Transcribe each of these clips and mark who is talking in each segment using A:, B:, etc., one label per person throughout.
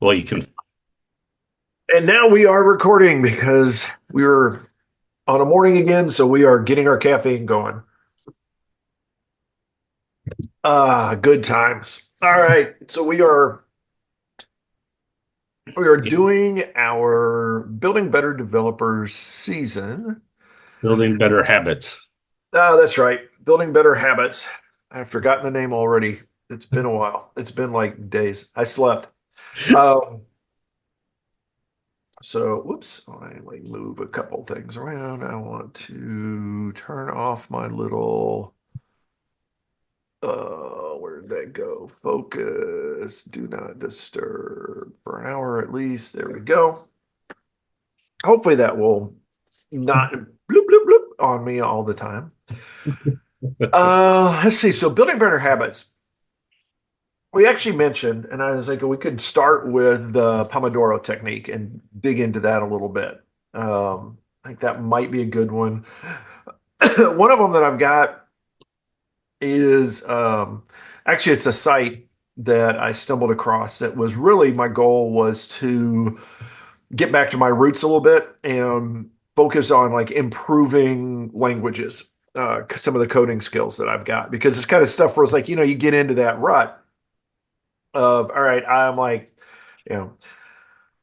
A: Well, you can.
B: And now we are recording because we were on a morning again, so we are getting our caffeine going. Good times. All right. So we are doing our Building Better Developers season.
A: Building better habits.
B: That's right. Building Better Habits. I've forgotten the name already. It's been a while. It's been like days. I slept. Um, so whoops, I like move a couple things around. I want to turn off my little where did that go? Focus, do not disturb for an hour at least. There we go. Hopefully that will not bloop bloop bloop on me all the time. Let's see. So building better habits. We actually mentioned, and I was like, we could start with the Pomodoro technique and dig into that a little bit. I think that might be a good one. One of them that I've got is actually it's a site that I stumbled across that was really my goal was to get back to my roots a little bit and focus on like improving languages, some of the coding skills that I've got because it's kind of stuff where it's like, you get into that rut of, all right, I'm like, you know,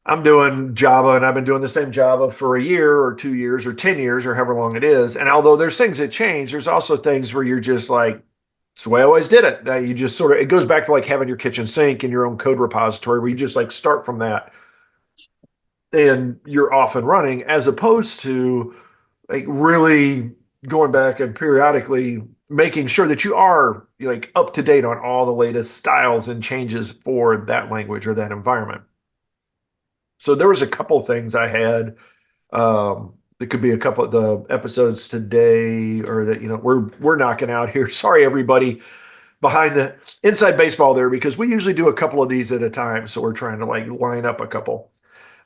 B: I'm doing Java and I've been doing the same Java for a year or 2 years or 10 years or however long it is. And although there's things that change, there's also things where you're just like, it's the way I always did it. You just sort of, it goes back to like having your kitchen sink and your own code repository where you just like start from that and you're off and running as opposed to like really going back and periodically making sure that you are like up to date on all the latest styles and changes for that language or that environment. So there was a couple things I had. That could be a couple of the episodes today, or that we're knocking out here. Sorry, everybody behind the inside baseball there, because we usually do a couple of these at a time. So we're trying to like line up a couple.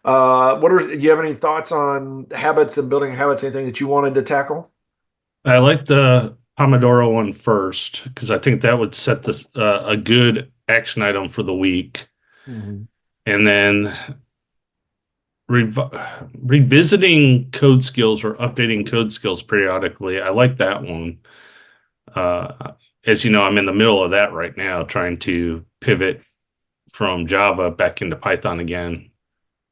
B: Do you have any thoughts on habits and building habits? Anything that you wanted to tackle?
A: I like the Pomodoro one first because I think that would set this a good action item for the week,
B: Mhm.
A: and then revisiting code skills or updating code skills periodically. I like that one. Uh, as you know, I'm in the middle of that right now, trying to pivot from Java back into Python again,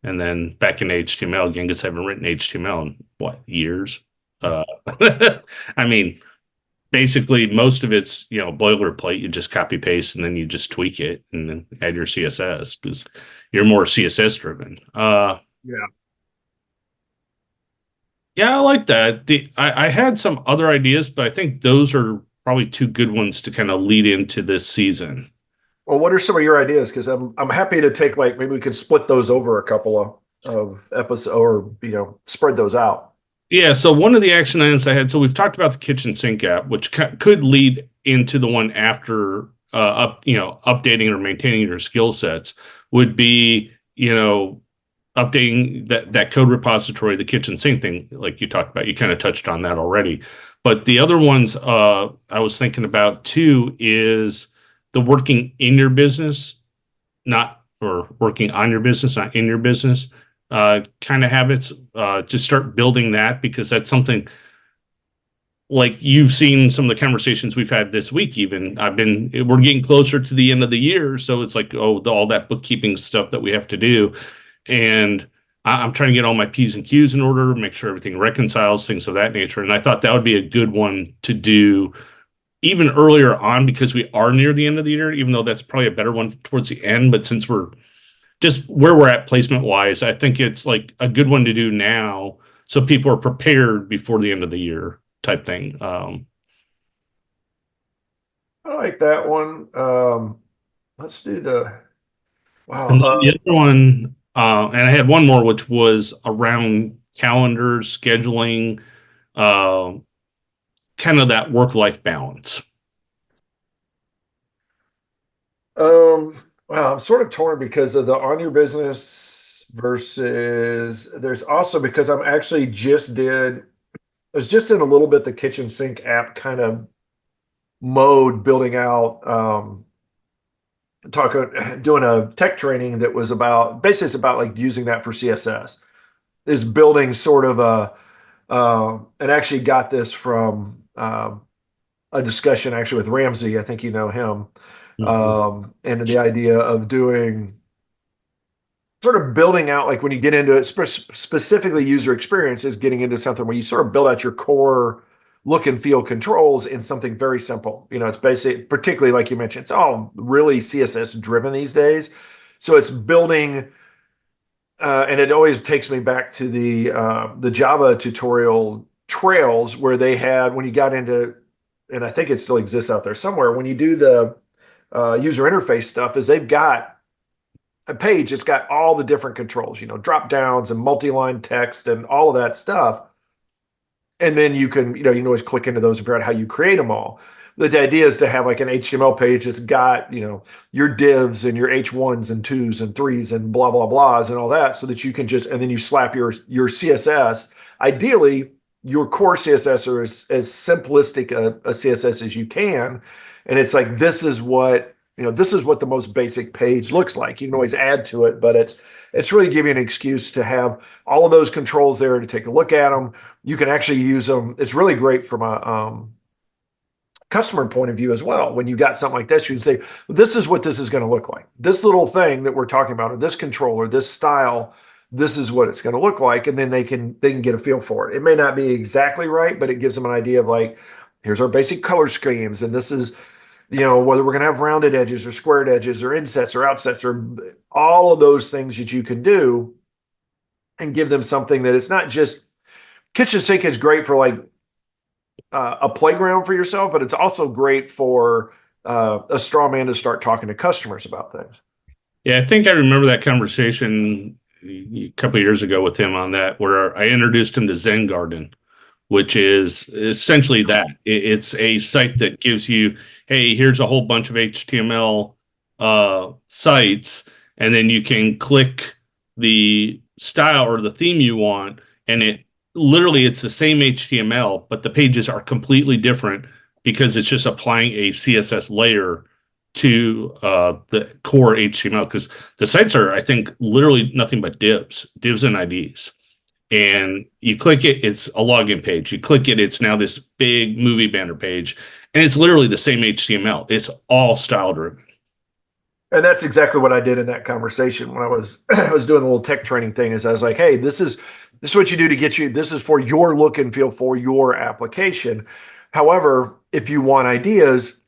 A: and then back into HTML again because I haven't written HTML in what years. Uh, I mean, basically most of it's boilerplate. You just copy paste and then you just tweak it and then add your CSS because you're more CSS driven.
B: Yeah.
A: Yeah, I like that. I had some other ideas, but I think those are probably two good ones to kind of lead into this season.
B: Well, what are some of your ideas? Because I'm happy to take like maybe we could split those over a couple of episodes or spread those out.
A: Yeah, so one of the action items I had, so we've talked about the kitchen sink app, which could lead into the one after updating or maintaining your skill sets would be, updating that code repository, the kitchen sink thing, like you talked about. You kind of touched on that already. But the other ones I was thinking about too is the working in your business, not or working on your business, not in your business kind of habits. To start building that because that's something like you've seen some of the conversations we've had this week. Even we're getting closer to the end of the year, so it's like all that bookkeeping stuff that we have to do, and I'm trying to get all my P's and Q's in order, make sure everything reconciles, things of that nature. And I thought that would be a good one to do even earlier on because we are near the end of the year, even though that's probably a better one towards the end. But since we're just where we're at placement wise, I think it's like a good one to do now so people are prepared before the end of the year type thing.
B: I like that one. Let's do the wow.
A: And then the other one, and I had one more, which was around calendars, scheduling, uh, kind of that work life balance.
B: Wow, I'm sort of torn because of the on your business versus there's also because I'm actually just did I was just in a little bit the kitchen sink app kind of mode building out doing a tech training that was about basically it's about like using that for CSS, is building sort of and actually got this from a discussion actually with Ramsey. I think you know him,
A: Mhm.
B: and the idea of doing sort of building out like when you get into it, specifically user experience is getting into something where you sort of build out your core look and feel controls in something very simple. It's basic, particularly like you mentioned, it's all really CSS driven these days. So it's building, and it always takes me back to the Java tutorial trails where they had when you got into, and I think it still exists out there somewhere. When you do the user interface stuff, is they've got a page, it's got all the different controls, drop downs and multi-line text and all of that stuff. And then you can always click into those and figure out how you create them all. The idea is to have like an HTML page that's got, your divs and your H1s and twos and threes and blah, blah, blahs and all that so that you can just, and then you slap your CSS. Ideally, your core CSS or as simplistic a CSS as you can. And it's like, this is what the most basic page looks like. You can always add to it, but it's really giving an excuse to have all of those controls there to take a look at them. You can actually use them. It's really great from a customer point of view as well. When you got something like this, you can say, this is what this is going to look like. This little thing that we're talking about, or this controller, this style, this is what it's going to look like. And then they can get a feel for it. It may not be exactly right, but it gives them an idea of like, here's our basic color schemes. And this is, whether we're going to have rounded edges or squared edges or insets or outsets or all of those things that you can do and give them something that it's not just kitchen sink is great for like a playground for yourself, but it's also great for a straw man to start talking to customers about things.
A: Yeah, I think I remember that conversation a couple of years ago with him on that, where I introduced him to Zen Garden, which is essentially that. It's a site that gives you, hey, here's a whole bunch of HTML sites, and then you can click the style or the theme you want, and it's the same HTML, but the pages are completely different because it's just applying a CSS layer to the core HTML. Because the sites are, I think, literally nothing but divs and IDs, and you click it, it's a login page. You click it, it's now this big movie banner page, and it's literally the same HTML. It's all style driven.
B: And that's exactly what I did in that conversation when I was I was doing a little tech training thing. Is I was like, hey, this is what you do to get you. This is for your look and feel for your application. However, if you want ideas,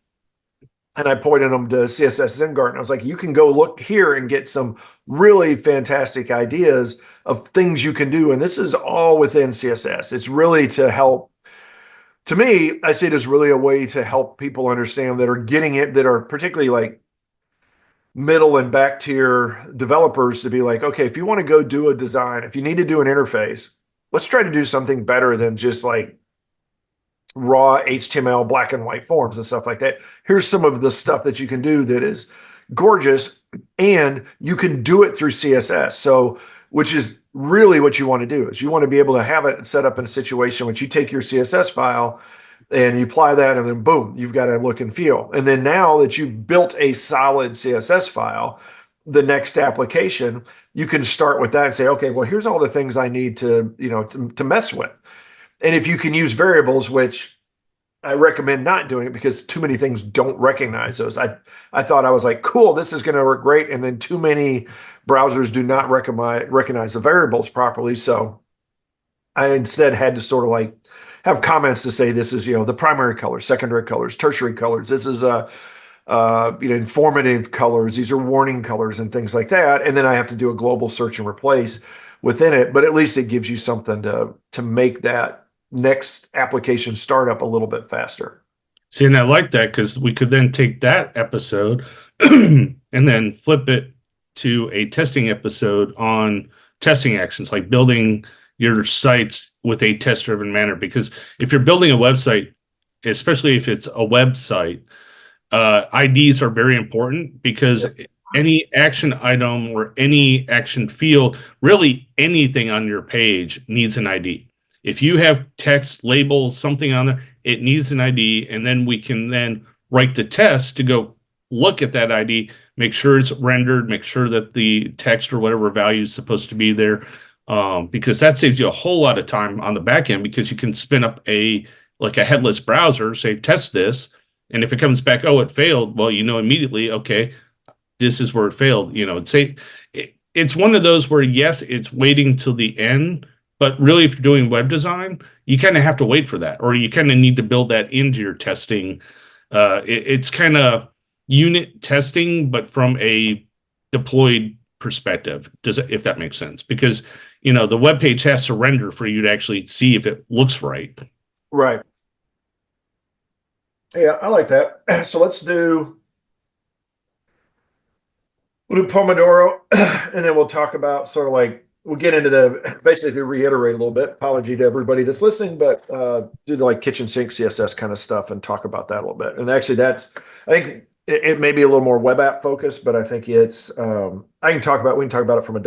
B: and I pointed them to CSS Zen Garden. I was like, you can go look here and get some really fantastic ideas of things you can do. And this is all within CSS. It's really to help. To me, I see it as really a way to help people understand that are getting it, that are particularly like middle and back tier developers to be like, okay, if you want to go do a design, if you need to do an interface, let's try to do something better than just like raw HTML black and white forms and stuff like that. Here's some of the stuff that you can do that is gorgeous and you can do it through CSS. So, which is really what you want to do is you want to be able to have it set up in a situation which you take your CSS file and you apply that and then boom, you've got a look and feel. And then now that you've built a solid CSS file, the next application, you can start with that and say, okay, well, here's all the things I need to mess with. And if you can use variables, which I recommend not doing it because too many things don't recognize those. I thought I was like, cool, this is going to work great. And then too many browsers do not recognize the variables properly. So I instead had to sort of like have comments to say this is, the primary colors, secondary colors, tertiary colors. This is informative colors. These are warning colors and things like that. And then I have to do a global search and replace within it. But at least it gives you something to make that next application startup a little bit faster.
A: See, and I like that because we could then take that episode and then flip it to a testing episode on testing actions, like building your sites with a test driven manner. Because if you're building a website, especially if it's a website, IDs are very important because
B: Yep.
A: any action item or any action field, really anything on your page needs an ID. If you have text, label, something on there, it needs an ID, and then we can then write the test to go, look at that ID, make sure it's rendered, make sure that the text or whatever value is supposed to be there. Because that saves you a whole lot of time on the back end because you can spin up a headless browser, say test this, and if it comes back, oh, it failed, well, you know immediately, okay, this is where it failed. It's one of those where yes, it's waiting till the end, but really, if you're doing web design, you kind of have to wait for that, or you kind of need to build that into your testing. It's kind of unit testing, but from a deployed perspective. Does it, if that makes sense? Because the web page has to render for you to actually see if it looks right.
B: Right. Yeah, I like that. So we'll do Pomodoro, and then we'll talk about sort of like we'll get into the basically to reiterate a little bit. Apology to everybody that's listening, but do the like kitchen sink CSS kind of stuff and talk about that a little bit. And actually, I think it may be a little more web app focused, but I think it's we can talk about it from a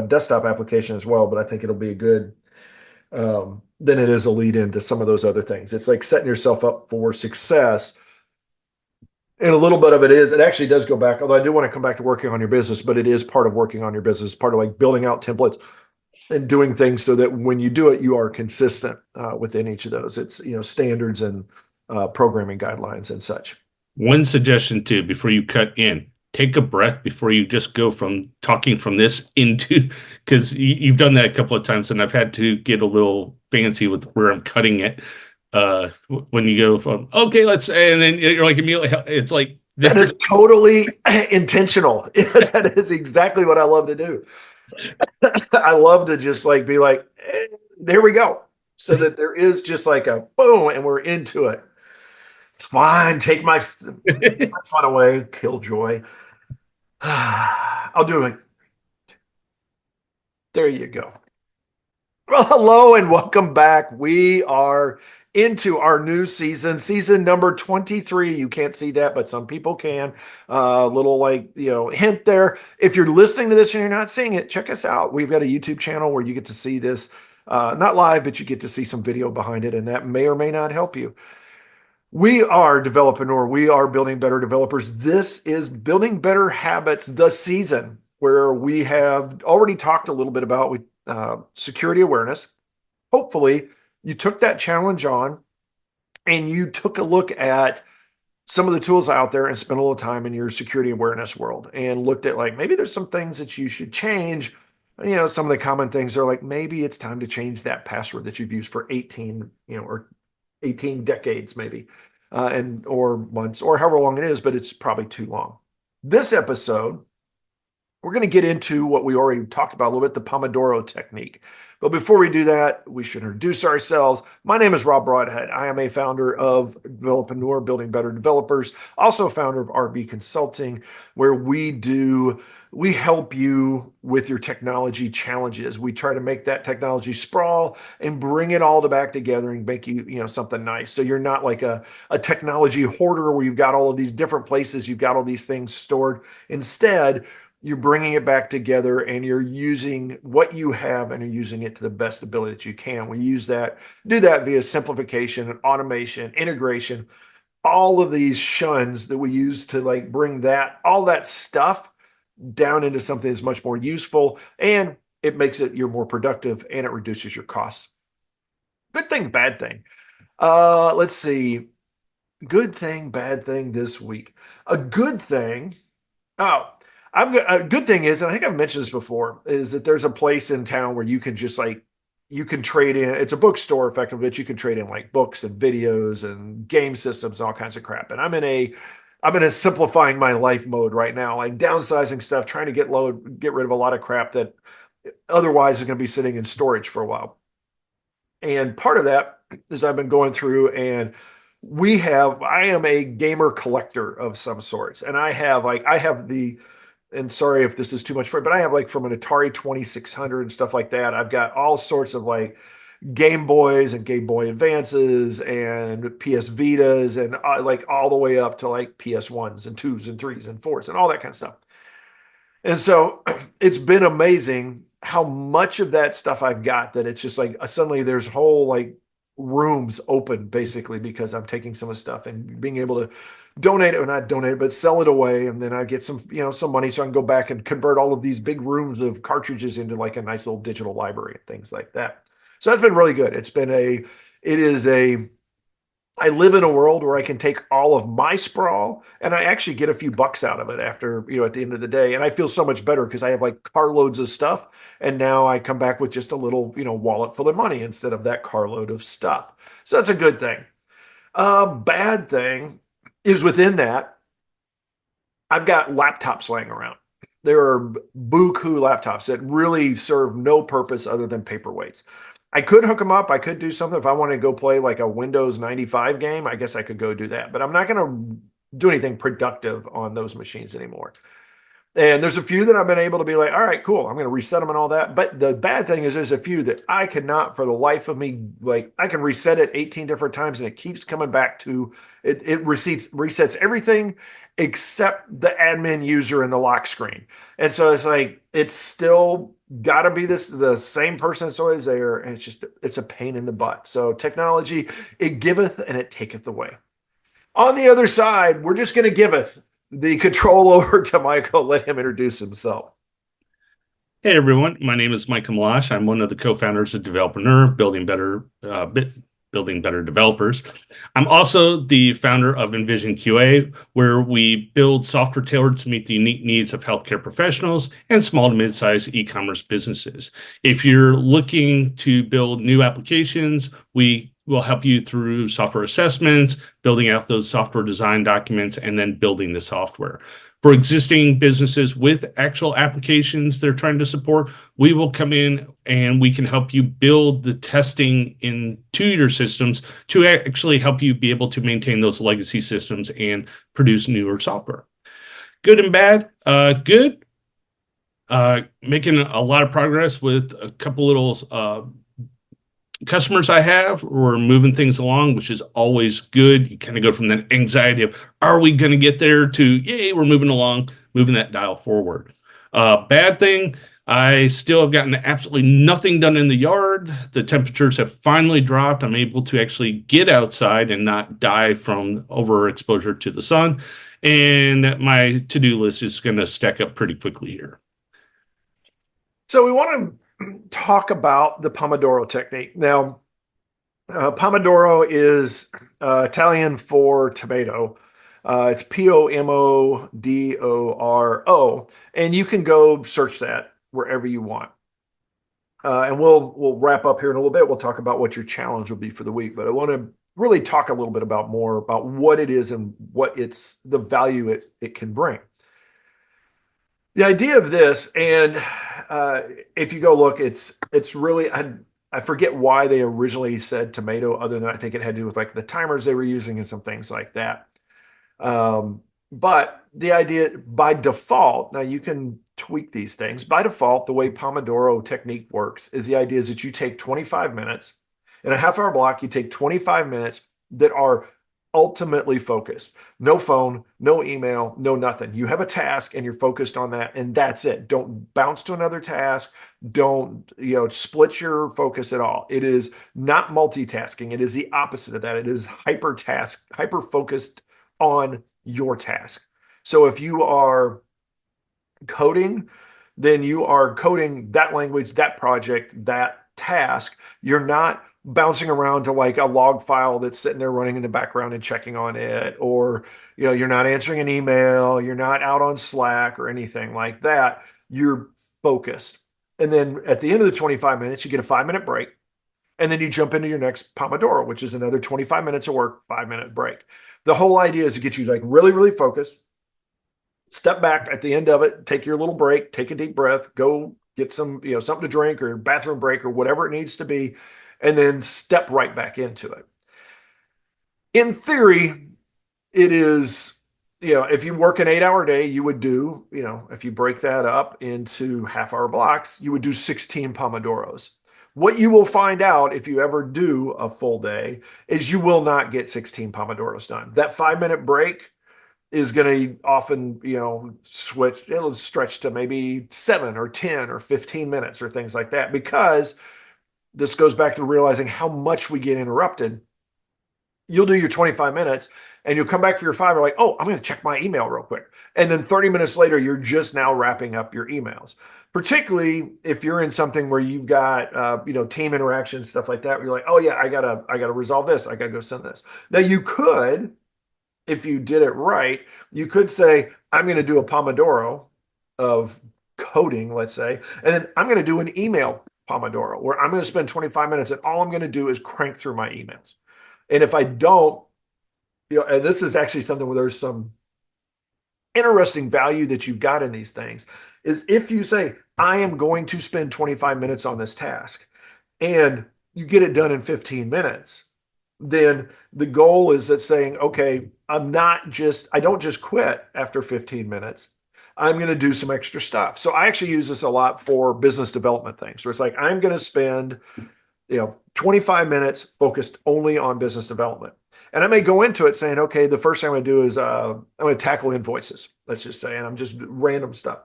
B: desktop application as well. But I think it'll be a good then it is a lead into some of those other things. It's like setting yourself up for success. And a little bit of it actually does go back, although I do want to come back to working on your business, but it is part of working on your business, part of like building out templates and doing things so that when you do it, you are consistent within each of those. It's, standards and programming guidelines and such.
A: One suggestion too, before you cut in, take a breath before you just go from talking from this into, because you've done that a couple of times, and I've had to get a little fancy with where I'm cutting it. When you go from okay, and then you're like immediately, it's like
B: That is totally intentional. That is exactly what I love to do. I love to just like be like, there we go. So that there is just like a boom and we're into it. Fine, take my fun away, killjoy. I'll do it. There you go. Well, hello and welcome back. We are into our new season number 23. You can't see that, but some people can. Little like, hint there. If you're listening to this and you're not seeing it, check us out. We've got a YouTube channel where you get to see this, not live, but you get to see some video behind it, and that may or may not help you. We are Developreneur. We are building better developers. This is Building Better Habits, the season where we have already talked a little bit about security awareness. Hopefully, you took that challenge on and you took a look at some of the tools out there and spent a little time in your security awareness world and looked at like maybe there's some things that you should change. Some of the common things are like maybe it's time to change that password that you've used for 18, or 18 decades maybe, or months or however long it is, but it's probably too long. This episode, we're going to get into what we already talked about a little bit, the Pomodoro Technique. But before we do that, we should introduce ourselves. My name is Rob Broadhead. I am a founder of Developreneur, Building Better Developers, also founder of RB Consulting, where we help you with your technology challenges. We try to make that technology sprawl and bring it all back together and make you, something nice. So you're not like a technology hoarder where you've got all of these different places, you've got all these things stored. Instead, you're bringing it back together and you're using what you have and you're using it to the best ability that you can. We do that via simplification and automation, integration, all of these shuns that we use to like bring all that stuff down into something that's much more useful, and it makes you're more productive and it reduces your costs. Good thing, bad thing. Let's see. Good thing, bad thing this week. A good thing. A good thing is, and I think I've mentioned this before, is that there's a place in town where you can just like, you can trade in, it's a bookstore effectively, but you can trade in like books and videos and game systems, and all kinds of crap. And I'm in a simplifying my life mode right now, like downsizing stuff, trying to get rid of a lot of crap that otherwise is going to be sitting in storage for a while. And part of that is I've been going through and I am a gamer collector of some sorts. And and sorry if this is too much for it, but I have like from an Atari 2600 and stuff like that. I've got all sorts of like Game Boys and Game Boy Advances and PS Vitas and like all the way up to like PS1s and 2s and 3s and 4s and all that kind of stuff. And so it's been amazing how much of that stuff I've got that it's just like suddenly there's whole like rooms open basically because I'm taking some of the stuff and being able to donate it, or not donate it, but sell it away. And then I get some, some money so I can go back and convert all of these big rooms of cartridges into like a nice little digital library and things like that. So that's been really good. It is a, I live in a world where I can take all of my sprawl and I actually get a few bucks out of it after, at the end of the day. And I feel so much better because I have like carloads of stuff. And now I come back with just a little, wallet full of money instead of that carload of stuff. So that's a good thing. Bad thing is within that, I've got laptops laying around. There are buku laptops that really serve no purpose other than paperweights. I could hook them up. I could do something if I wanted to go play like a Windows 95 game. I guess I could go do that, but I'm not going to do anything productive on those machines anymore. And there's a few that I've been able to be like, all right, cool. I'm going to reset them and all that. But the bad thing is there's a few that I cannot for the life of me, like I can reset it 18 different times and it keeps coming back to it. It resets everything except the admin user and the lock screen. And so it's like, it's still got to be the same person that's always there. And it's a pain in the butt. So technology, it giveth and it taketh away. On the other side, we're just going to giveth the control over to Michael. Let him introduce himself.
A: Hey everyone, my name is Michael Meloche. I'm one of the co-founders of Developreneur, building better developers. I'm also the founder of Envision QA, where we build software tailored to meet the unique needs of healthcare professionals and small to mid-sized e-commerce businesses. If you're looking to build new applications, we will help you through software assessments, building out those software design documents, and then building the software. For existing businesses with actual applications they're trying to support, we will come in and we can help you build the testing into your systems to actually help you be able to maintain those legacy systems and produce newer software. Good and bad. Good. Making a lot of progress with a couple little customers I have. We're moving things along, which is always good. You kind of go from that anxiety of, are we going to get there, to, yay, we're moving along, moving that dial forward. Bad thing, I still have gotten absolutely nothing done in the yard. The temperatures have finally dropped. I'm able to actually get outside and not die from overexposure to the sun. And my to-do list is going to stack up pretty quickly here.
B: So we want to talk about the Pomodoro technique. Now, Pomodoro is Italian for tomato. It's Pomodoro, and you can go search that wherever you want. And we'll wrap up here in a little bit. We'll talk about what your challenge will be for the week, but I want to really talk a little bit more about what it is and what the value it can bring. The idea of this, and if you go look, it's really, I forget why they originally said tomato, other than I think it had to do with like the timers they were using and some things like that. But the idea by default, now you can tweak these things. By default, the way Pomodoro technique works is the idea is that you take 25 minutes in a half-hour block, you take 25 minutes that are ultimately focused. No phone, no email, no nothing. You have a task and you're focused on that, and that's it. Don't bounce to another task. Don't, split your focus at all. It is not multitasking. It is the opposite of that. It is hyper focused on your task. So if you are coding, then you are coding that language, that project, that task. You're not bouncing around to like a log file that's sitting there running in the background and checking on it, or you're not answering an email, you're not out on Slack or anything like that. You're focused. And then at the end of the 25 minutes, you get a 5-minute break. And then you jump into your next Pomodoro, which is another 25 minutes of work, 5-minute break. The whole idea is to get you like really, really focused. Step back at the end of it, take your little break, take a deep breath, go get some, something to drink or bathroom break or whatever it needs to be, and then step right back into it. In theory, it is, if you work an 8-hour day, you would do, if you break that up into half-hour blocks, you would do 16 Pomodoros. What you will find out if you ever do a full day is you will not get 16 Pomodoros done. That 5-minute break is going to often, it'll stretch to maybe 7 or 10 or 15 minutes or things like that, because this goes back to realizing how much we get interrupted. You'll do your 25 minutes and you'll come back for your 5. You're like, oh, I'm going to check my email real quick. And then 30 minutes later, you're just now wrapping up your emails. Particularly if you're in something where you've got, team interactions, stuff like that. Where you're like, oh yeah, I gotta resolve this. I gotta go send this. Now you could, if you did it right, you could say, I'm going to do a Pomodoro of coding, let's say, and then I'm going to do an email Pomodoro where I'm going to spend 25 minutes and all I'm going to do is crank through my emails. And if I don't, and this is actually something where there's some interesting value that you've got in these things, is if you say, I am going to spend 25 minutes on this task and you get it done in 15 minutes, then the goal is that saying, okay, I don't just quit after 15 minutes. I'm going to do some extra stuff. So I actually use this a lot for business development things. So it's like, I'm going to spend 25 minutes focused only on business development. And I may go into it saying, okay, the first thing I'm going to do is I'm going to tackle invoices, let's just say, and I'm just random stuff,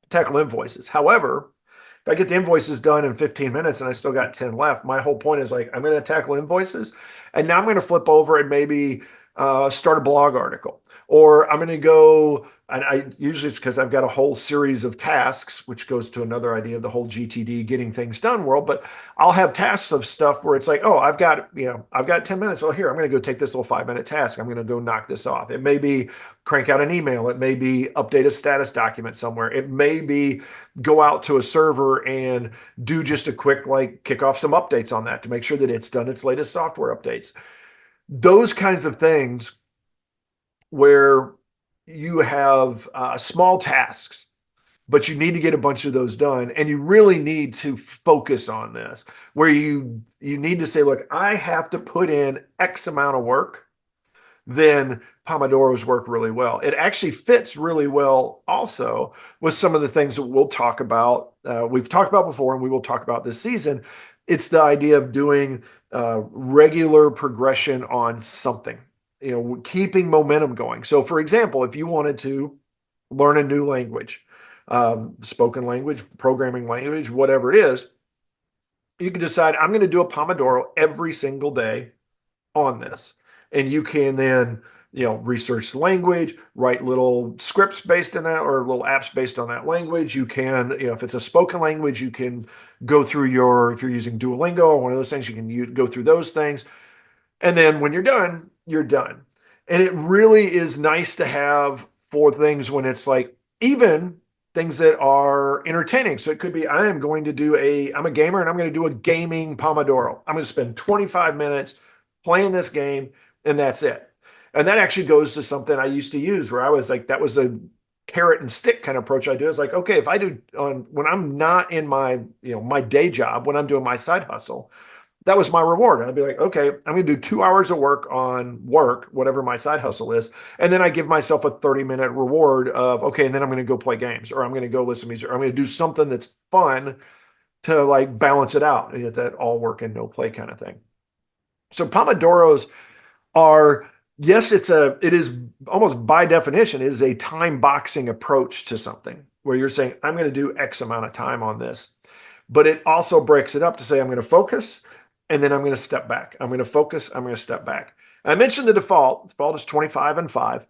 B: tackle invoices. However, if I get the invoices done in 15 minutes and I still got 10 left, my whole point is like, I'm going to tackle invoices. And now I'm going to flip over and maybe start a blog article. Or I'm going to go, and I usually it's because I've got a whole series of tasks, which goes to another idea of the whole GTD, getting things done world. But I'll have tasks of stuff where it's like, oh, I've got 10 minutes. Well, here, I'm going to go take this little 5-minute task. I'm going to go knock this off. It may be crank out an email. It may be update a status document somewhere. It may be go out to a server and do just a quick, like, kick off some updates on that to make sure that it's done its latest software updates. Those kinds of things where you have small tasks, but you need to get a bunch of those done, and you really need to focus on this, where you need to say, look, I have to put in X amount of work. Then Pomodoro's work really well. It actually fits really well also with some of the things that we'll talk about. We've talked about before, and we will talk about this season. It's the idea of doing regular progression on something, keeping momentum going. So, for example, if you wanted to learn a new language, spoken language, programming language, whatever it is, you can decide, I'm going to do a Pomodoro every single day on this. And you can then, research the language, write little scripts based on that or little apps based on that language. You can, if it's a spoken language, you can go through if you're using Duolingo or one of those things, you can go through those things. And then when you're done, you're done. And it really is nice to have for things when it's like, even things that are entertaining. So it could be, I'm a gamer and I'm going to do a gaming Pomodoro. I'm going to spend 25 minutes playing this game and that's it. And that actually goes to something I used to use where I was like, that was a carrot and stick kind of approach I do. It's like, okay, if I do when I'm not in my, my day job, when I'm doing my side hustle, that was my reward. I'd be like, okay, I'm going to do 2 hours of work on work, whatever my side hustle is. And then I give myself a 30-minute reward of, okay, and then I'm going to go play games or I'm going to go listen to music or I'm going to do something that's fun to like balance it out and get that all work and no play kind of thing. So Pomodoros are, yes, it is almost by definition is a time boxing approach to something where you're saying, I'm going to do X amount of time on this, but it also breaks it up to say, I'm going to focus and then I'm going to step back. I'm going to focus. I'm going to step back. I mentioned the default. The default is 25 and 5.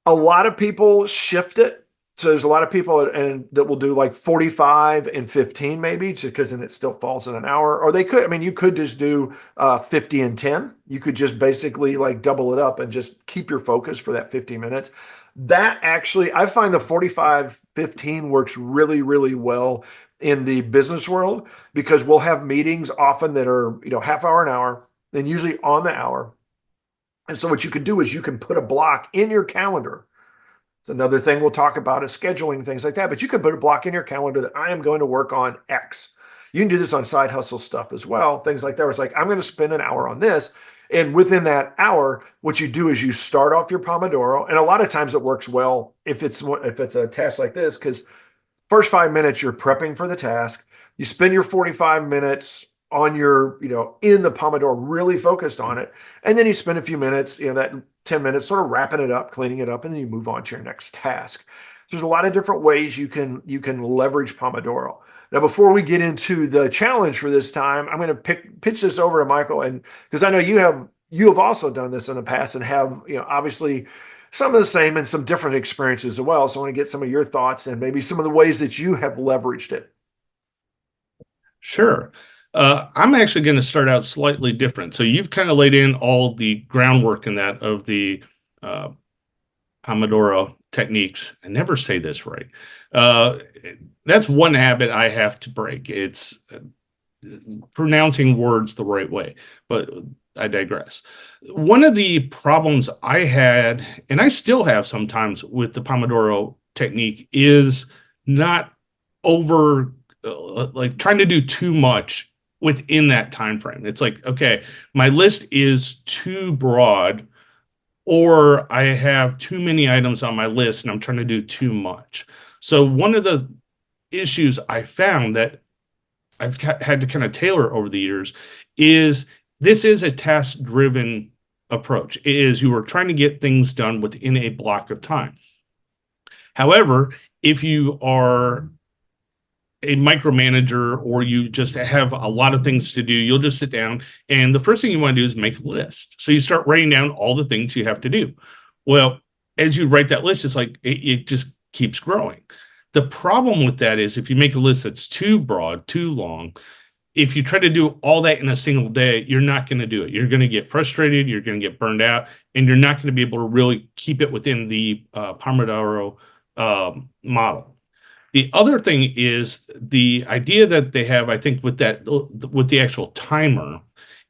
B: A lot of people shift it. So there's a lot of people that will do like 45 and 15 maybe, just because then it still falls in an hour. Or you could just do 50 and 10. You could just basically like double it up and just keep your focus for that 50 minutes. That actually, I find the 45-15 works really, really well in the business world because we'll have meetings often that are, half hour, an hour, and usually on the hour. And so what you can do is you can put a block in your calendar. It's another thing we'll talk about is scheduling, things like that. But you could put a block in your calendar that I am going to work on X. You can do this on side hustle stuff as well, things like that. Where it's like, I'm going to spend an hour on this. And within that hour, what you do is you start off your Pomodoro. And a lot of times it works well if it's a task like this, because first 5 minutes, you're prepping for the task. You spend your 45 minutes on your, in the Pomodoro, really focused on it. And then you spend a few minutes, that 10 minutes sort of wrapping it up, cleaning it up, and then you move on to your next task. So there's a lot of different ways you can leverage Pomodoro. Now, before we get into the challenge for this time, I'm going to pitch this over to Michael, and because I know you have also done this in the past and have, obviously some of the same and some different experiences as well. So I want to get some of your thoughts and maybe some of the ways that you have leveraged it.
A: Sure. I'm actually going to start out slightly different. So you've kind of laid in all the groundwork in that of the uh, Pomodoro techniques. I never say this right. Uh, that's one habit I have to break. It's pronouncing words the right way, but I digress. One of the problems I had, and I still have sometimes with the Pomodoro technique, is not over like trying to do too much within that time frame. It's like, okay, my list is too broad, or I have too many items on my list and I'm trying to do too much. So one of the issues I found that I've had to kind of tailor over the years is this is a task driven approach. It is you are trying to get things done within a block of time. However, if you are a micromanager or you just have a lot of things to do, you'll just sit down and the first thing you want to do is make a list. So you start writing down all the things you have to do. Well, as you write that list, it's like it just keeps growing. The problem with that is if you make a list that's too broad, too long, if you try to do all that in a single day, you're not going to do it. You're going to get frustrated, you're going to get burned out, and you're not going to be able to really keep it within the Pomodoro model. The other thing is the idea that they have, I think, with the actual timer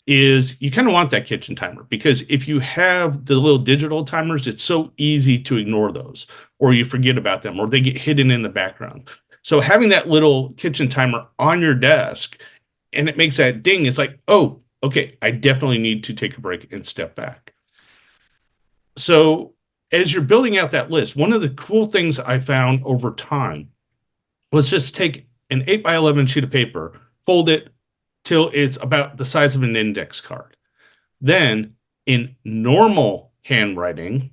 A: is you kind of want that kitchen timer because if you have the little digital timers, it's so easy to ignore those or you forget about them or they get hidden in the background. So having that little kitchen timer on your desk and it makes that ding, it's like, oh, okay, I definitely need to take a break and step back. So as you're building out that list, one of the cool things I found over time, let's just take an 8 by 11 sheet of paper, fold it till it's about the size of an index card. Then, in normal handwriting,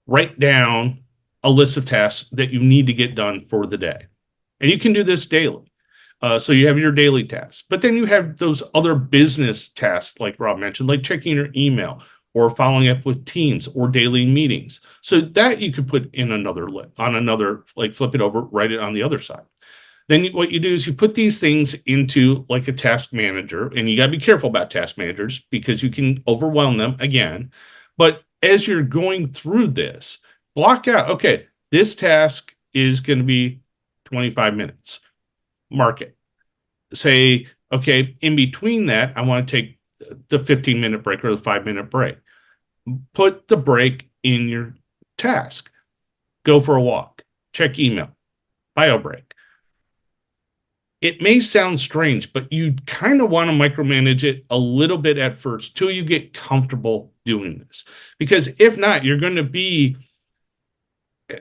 A: write down a list of tasks that you need to get done for the day. And you can do this daily. So you have your daily tasks, but then you have those other business tasks, like Rob mentioned, like checking your email or following up with teams or daily meetings. So that you could put in another on another, like flip it over, write it on the other side. Then what you do is you put these things into like a task manager, and you got to be careful about task managers because you can overwhelm them again. But as you're going through this, block out, okay, this task is going to be 25 minutes. Mark it. Say, okay, in between that, I want to take the 15-minute break or the 5-minute break. Put the break in your task. Go for a walk. Check email. Bio break. It may sound strange, but you kind of want to micromanage it a little bit at first till you get comfortable doing this. Because if not, you're going to be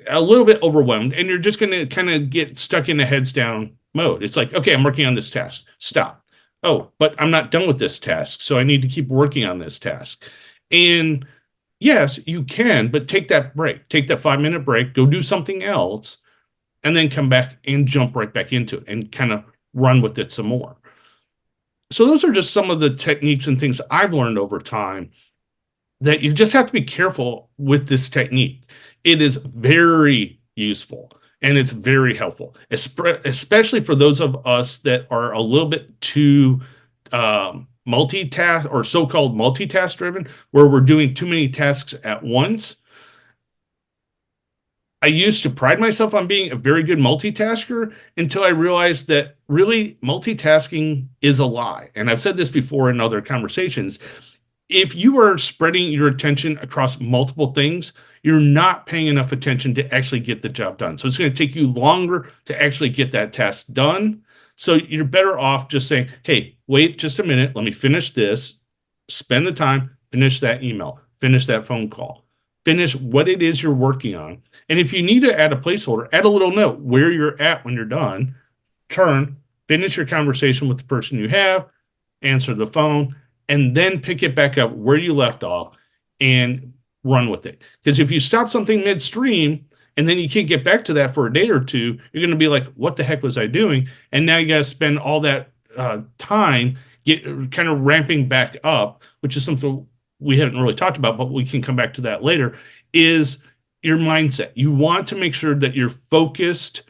A: a little bit overwhelmed and you're just going to kind of get stuck in a heads down mode. It's like, okay, I'm working on this task. Stop. Oh, but I'm not done with this task. So I need to keep working on this task. And yes, you can, but take that break. Take that 5-minute break, go do something else, and then come back and jump right back into it and kind of run with it some more. So those are just some of the techniques and things I've learned over time that you just have to be careful with this technique. It is very useful and it's very helpful, especially for those of us that are a little bit too multitask or so-called multitask driven, where we're doing too many tasks at once. I used to pride myself on being a very good multitasker until I realized that really multitasking is a lie. And I've said this before in other conversations. If you are spreading your attention across multiple things, you're not paying enough attention to actually get the job done. So it's going to take you longer to actually get that task done. So you're better off just saying, hey, wait just a minute. Let me finish this. Spend the time, finish that email, finish that phone call, finish what it is you're working on. And if you need to add a placeholder, add a little note where you're at when you're done, turn, finish your conversation with the person you have, answer the phone, and then pick it back up where you left off and run with it. Because if you stop something midstream And then you can't get back to that for a day or two. You're going to be like, what the heck was I doing? And now you got to spend all that time get kind of ramping back up, which is something we haven't really talked about, but we can come back to that later, is your mindset. You want to make sure that you're focused,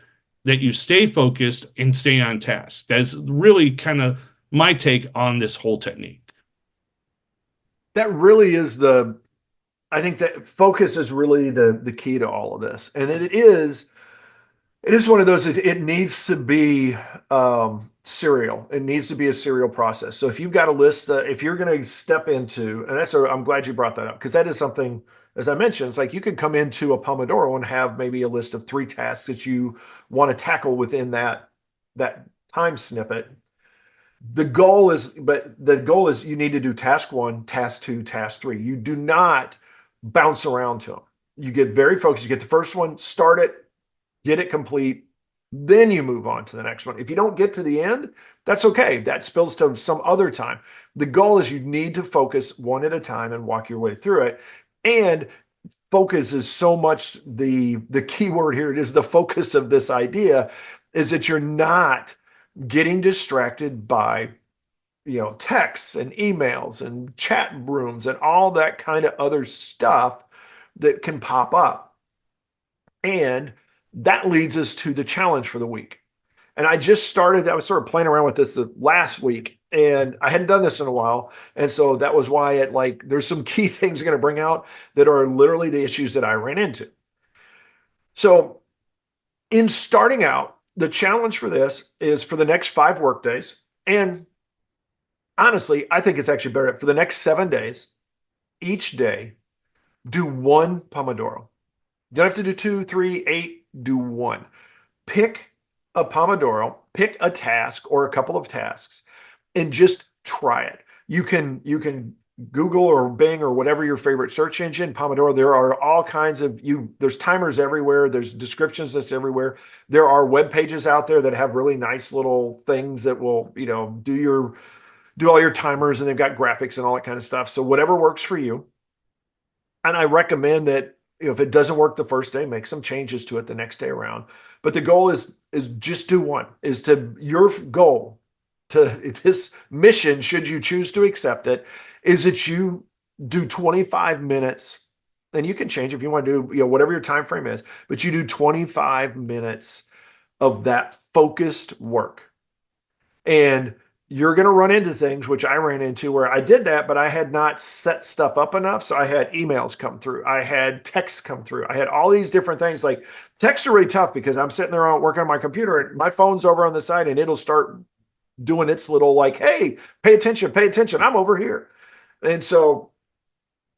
A: that you stay focused and stay on task. That's really kind of my take on this whole technique.
B: That really is I think that focus is really the key to all of this. And it is one of those, it needs to be serial. It needs to be a serial process. So if you've got a list, if you're going to step into, and I'm glad you brought that up because that is something, as I mentioned, it's like you could come into a Pomodoro and have maybe a list of 3 tasks that you want to tackle within that time snippet. The goal is you need to do task 1, task 2, task 3. You do not bounce around to them. You get very focused. You get the first one, start it, get it complete, then you move on to the next one. If you don't get to the end, that's okay. That spills to some other time. The goal is you need to focus one at a time and walk your way through it. And focus is so much the key word here. It is the focus of this idea is that you're not getting distracted by texts and emails and chat rooms and all that kind of other stuff that can pop up. And that leads us to the challenge for the week. And I was sort of playing around with this the last week, and I hadn't done this in a while. And so that was why there's some key things going to bring out that are literally the issues that I ran into. So in starting out, the challenge for this is for the next 5 work days. And honestly, I think it's actually better for the next 7 days, each day, do 1 Pomodoro. You don't have to do 2, 3, 8, do 1. Pick a Pomodoro, pick a task or a couple of tasks, and just try it. You can Google or Bing or whatever your favorite search engine, Pomodoro. There are all kinds of there's timers everywhere. There's descriptions that's everywhere. There are web pages out there that have really nice little things that will, do all your timers, and they've got graphics and all that kind of stuff. So whatever works for you. And I recommend that if it doesn't work the first day, make some changes to it the next day around. But the goal is just do one. Your goal to this mission, should you choose to accept it, is that you do 25 minutes, and you can change if you want to do whatever your time frame is, but you do 25 minutes of that focused work. And you're going to run into things, which I ran into, where I did that, but I had not set stuff up enough. So I had emails come through. I had texts come through. I had all these different things. Like texts are really tough because I'm sitting there working on my computer and my phone's over on the side and it'll start doing its little hey, pay attention, I'm over here. And so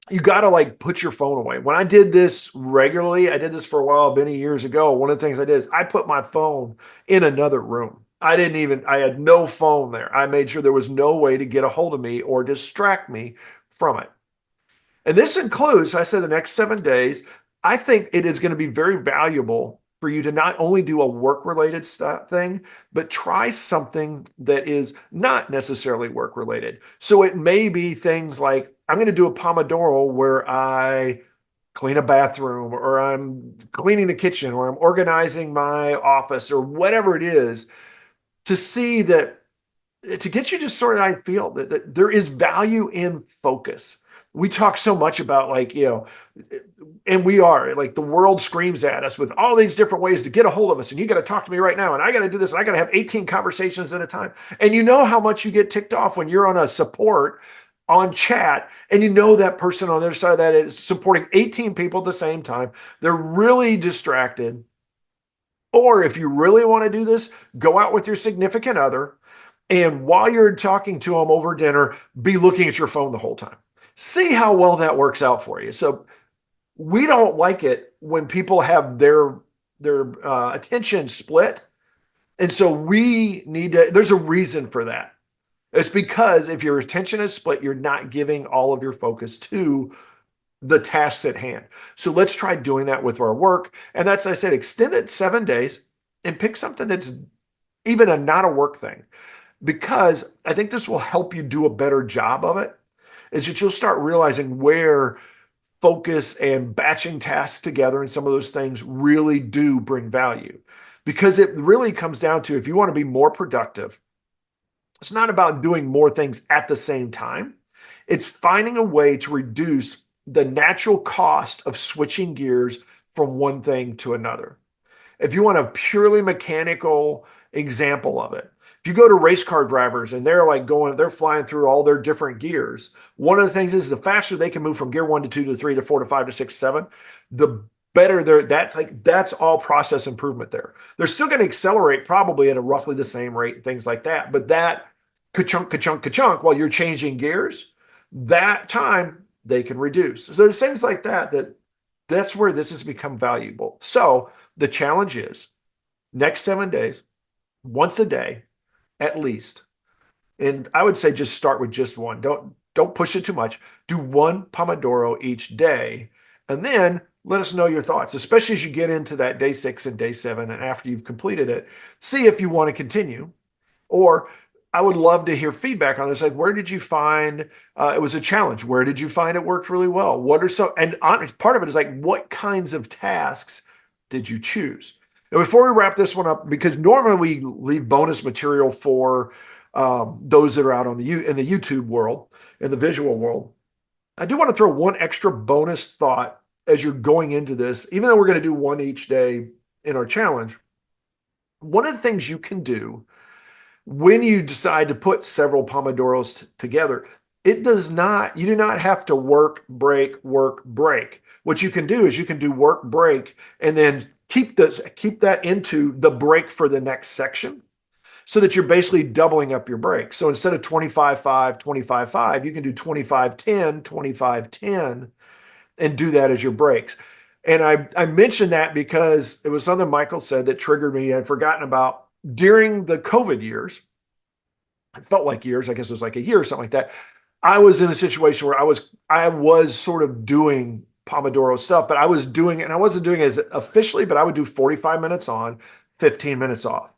B: you got to put your phone away. When I did this regularly, I did this for a while, many years ago. One of the things I did is I put my phone in another room. I had no phone there. I made sure there was no way to get a hold of me or distract me from it. And this includes, I said, the next 7 days. I think it is going to be very valuable for you to not only do a work-related thing, but try something that is not necessarily work-related. So it may be things like, I'm going to do a Pomodoro where I clean a bathroom, or I'm cleaning the kitchen, or I'm organizing my office, or whatever it is, to see that, to get you just sort of, I feel that there is value in focus. We talk so much about and we are the world screams at us with all these different ways to get a hold of us. And you got to talk to me right now. And I got to do this. And I got to have 18 conversations at a time. And you know how much you get ticked off when you're on a support on chat, and that person on the other side of that is supporting 18 people at the same time. They're really distracted. Or if you really want to do this, go out with your significant other, and while you're talking to them over dinner, be looking at your phone the whole time. See how well that works out for you. So we don't like it when people have their attention split. And so we need to, there's a reason for that. It's because if your attention is split, you're not giving all of your focus to the tasks at hand. So let's try doing that with our work. And that's, I said, extend it 7 days and pick something that's even not a work thing, because I think this will help you do a better job of it. Is that you'll start realizing where focus and batching tasks together and some of those things really do bring value because it really comes down to if you want to be more productive, it's not about doing more things at the same time. It's finding a way to reduce the natural cost of switching gears from one thing to another. If you want a purely mechanical example of it, if you go to race car drivers and they're like they're flying through all their different gears. One of the things is the faster they can move from gear 1 to 2 to 3 to 4 to 5 to 6 to 7, the better that's all process improvement there. They're still going to accelerate probably at a roughly the same rate, things like that. But that ka-chunk, ka-chunk, ka-chunk while you're changing gears, that time they can reduce. So there's things like that's where this has become valuable. So the challenge is next 7 days, once a day, at least. And I would say just start with just one. Don't push it too much. Do one Pomodoro each day. And then let us know your thoughts, especially as you get into that day 6 and day 7. And after you've completed it, see if you want to continue. Or I would love to hear feedback on this. Like, where did you find it was a challenge? Where did you find it worked really well? What are some, and part of it is like, what kinds of tasks did you choose? And before we wrap this one up, because normally we leave bonus material for those that are out on in the YouTube world, in the visual world, I do want to throw one extra bonus thought as you're going into this, even though we're going to do one each day in our challenge. One of the things you can do when you decide to put several Pomodoros together, you do not have to work, break, work, break. What you can do is you can do work, break, and then keep that into the break for the next section so that you're basically doubling up your break. So instead of 25-5, 25-5, you can do 25-10, 25-10, and do that as your breaks. And I mentioned that because it was something Michael said that triggered me. I'd forgotten about during the COVID years. It felt like years. I guess it was like a year or something like that. I was in a situation where I was sort of doing Pomodoro stuff, but I was doing it, and I wasn't doing it as officially, but I would do 45 minutes on, 15 minutes off.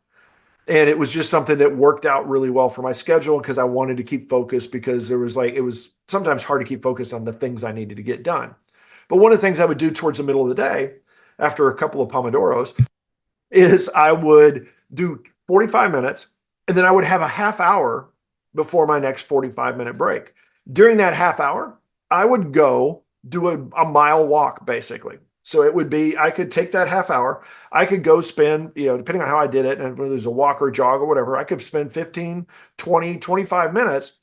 B: And it was just something that worked out really well for my schedule because I wanted to keep focused because it was sometimes hard to keep focused on the things I needed to get done. But one of the things I would do towards the middle of the day after a couple of Pomodoros is I would do 45 minutes and then I would have a half hour before my next 45-minute break. During that half hour, I would go do a mile walk basically. So it would be, I could take that half hour. I could go spend, depending on how I did it, and whether there's a walk or a jog or whatever, I could spend 15, 20, 25 minutes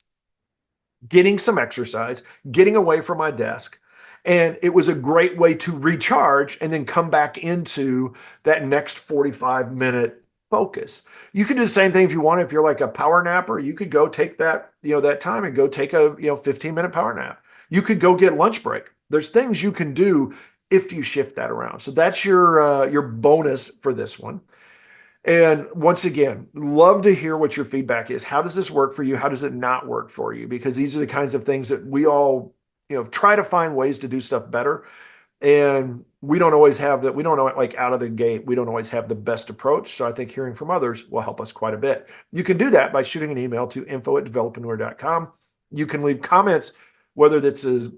B: getting some exercise, getting away from my desk. And it was a great way to recharge and then come back into that next 45-minute focus. You could do the same thing if you want. If you're like a power napper, you could go take that time and go take a 15-minute power nap. You could go get lunch break. There's things you can do if you shift that around. So that's your bonus for this one. And once again, love to hear what your feedback is. How does this work for you? How does it not work for you? Because these are the kinds of things that we all, try to find ways to do stuff better. And we don't always have that. We don't know, like out of the gate, we don't always have the best approach. So I think hearing from others will help us quite a bit. You can do that by shooting an email to info@developreneur.com. You can leave comments, whether that's a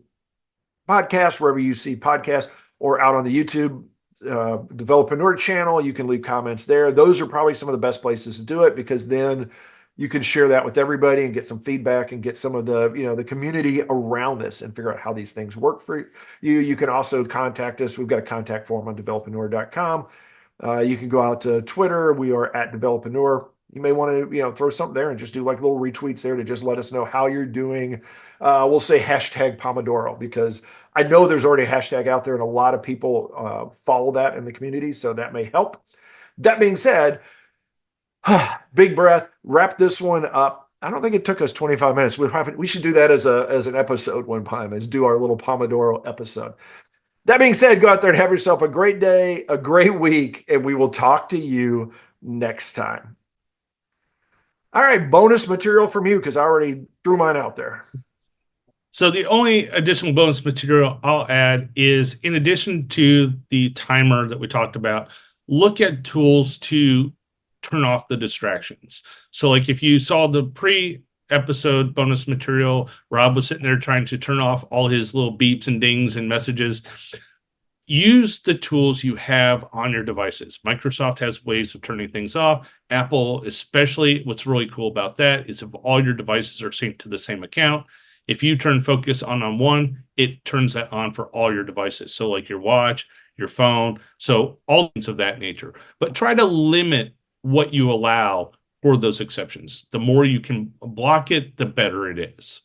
B: podcast, wherever you see podcasts, or out on the YouTube Developreneur channel. You can leave comments there. Those are probably some of the best places to do it because then you can share that with everybody and get some feedback and get some of the, the community around this and figure out how these things work for you. You can also contact us. We've got a contact form on developreneur.com. You can go out to Twitter. We are @developreneur. You may want to, throw something there and just do like little retweets there to just let us know how you're doing. We'll say #Pomodoro because I know there's already a hashtag out there and a lot of people follow that in the community. So that may help. That being said, big breath, wrap this one up. I don't think it took us 25 minutes. We should do that as an episode one time, is do our little Pomodoro episode. That being said, go out there and have yourself a great day, a great week, and we will talk to you next time. All right, bonus material from you because I already threw mine out there.
A: So the only additional bonus material I'll add is, in addition to the timer that we talked about, look at tools to turn off the distractions. So like if you saw the episode bonus material, Rob was sitting there trying to turn off all his little beeps and dings and messages. Use the tools you have on your devices. Microsoft has ways of turning things off. Apple, especially, what's really cool about that is if all your devices are synced to the same account, if you turn focus on one, it turns that on for all your devices. So like your watch, your phone, so all things of that nature. But try to limit what you allow for those exceptions. The more you can block it, the better it is.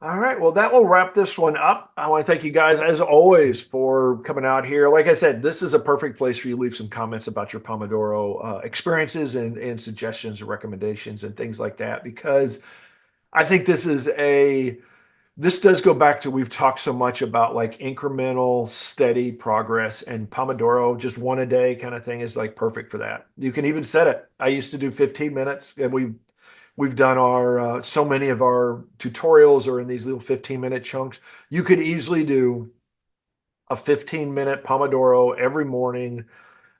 B: All right. Well, that will wrap this one up. I want to thank you guys, as always, for coming out here. Like I said, this is a perfect place for you to leave some comments about your Pomodoro experiences and suggestions and recommendations and things like that, because I think this does go back to, we've talked so much about like incremental, steady progress, and Pomodoro, just one a day kind of thing, is like perfect for that. You can even set it. I used to do 15 minutes, and we've done our so many of our tutorials are in these little 15-minute chunks. You could easily do a 15-minute Pomodoro every morning.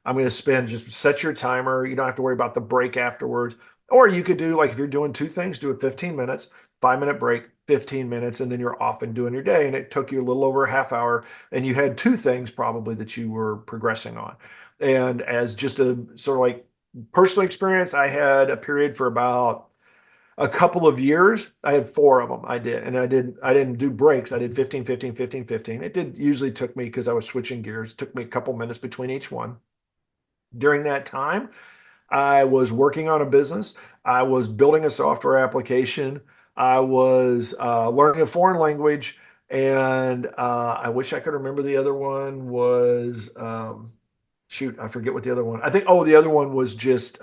B: I'm going to spend, just set your timer. You don't have to worry about the break afterwards. Or you could do, like, if you're doing two things, do it 15 minutes, 5-minute break, 15 minutes, and then you're off and doing your day. And it took you a little over a half hour, and you had two things probably that you were progressing on. And as just a sort of like personal experience, I had a period for about a couple of years. I had four of them. I did. And I didn't do breaks. I did 15, 15, 15, 15. It did usually took me, because I was switching gears, took me a couple minutes between each one. During that time, I was working on a business. I was building a software application. I was learning a foreign language. And I wish I could remember the other one was, shoot, I forget what the other one. I think, oh, the other one was just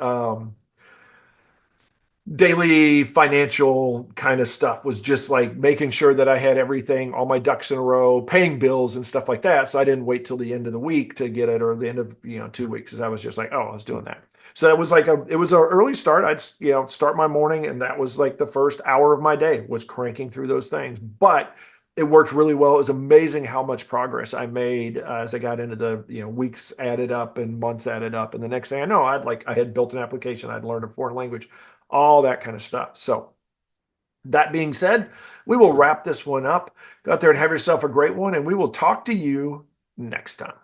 B: daily financial kind of stuff, was just like making sure that I had everything, all my ducks in a row, paying bills and stuff like that. So I didn't wait till the end of the week to get it, or the end of, 2 weeks, as I was just like, oh, I was doing that. So that was like it was an early start. I'd, start my morning, and that was like the first hour of my day was cranking through those things. But it worked really well. It was amazing how much progress I made as I got into the, weeks added up and months added up. And the next thing I know, I had built an application. I'd learned a foreign language, all that kind of stuff. So that being said, we will wrap this one up. Go out there and have yourself a great one, and we will talk to you next time.